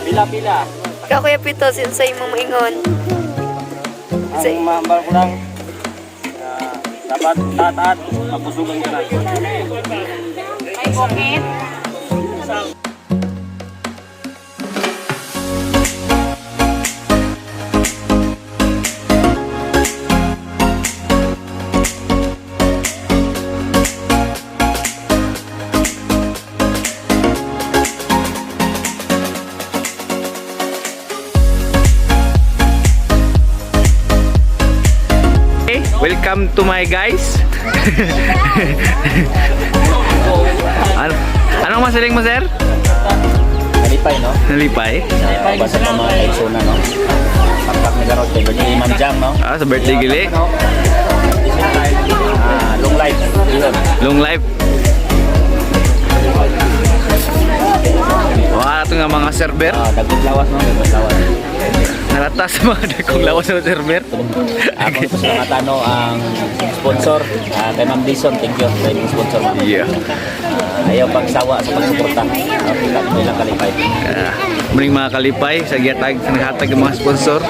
Pila-pila. Ikaw Kuya Pito, sinsay mo maingon. Ang mahambal ko lang, dapat taat, mapusugan ka na. May bukit. Welcome to my guys. siling mo, sir? Kalipay, no? Nalipay? Basta pa mga kaisuna, no? Pagkak ni Garot, kay Bernie Manjang, no? Ah, sa birthday gili. Long life. Yun. Long life. Wala ito nga mga server. Dagot lawas, no? Dagot lawas. Nalatas sa mga dagkong lawas ng server. Ako sa mga tano ang sponsor. Kay Ma'am Dison, thank you sa inyong sponsor, ma'am. Yeah. Ayaw pagsawa sa pagsuporta. Pila ko ilang kalipay. Muling mga kalipay sa giatag sa naghatag ng mga sponsor.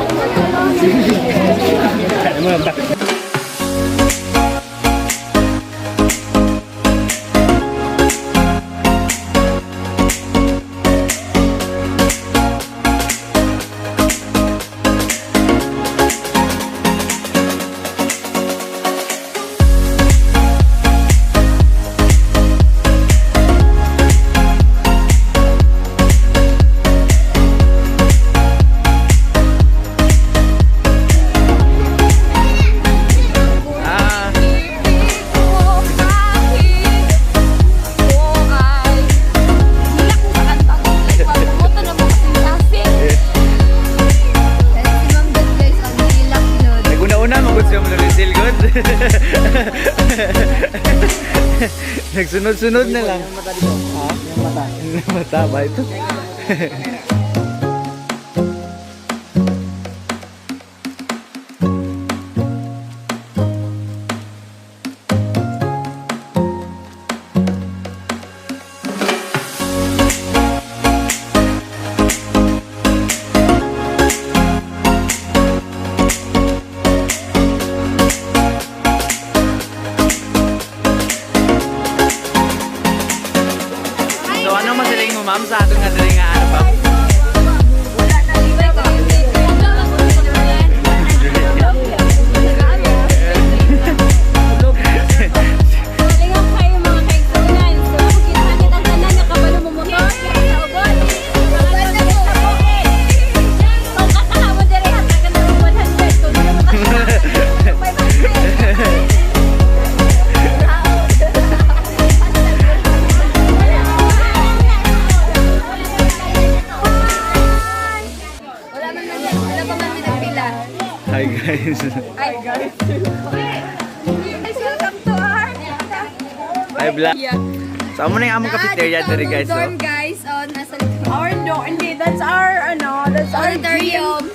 Naguna-una, magod siya mo na rin silgod. Nagsunod-sunod na lang. Ha? Yung mata ba ito? So ano masiling mo ma'am sa atong nga dali nga ano pa? Hi guys. Welcome to our Hi vlog. So amo na yung among cafeteria diri guys. Doon So. guys, nasa Our no, hindi. That's our, that's our auditorium.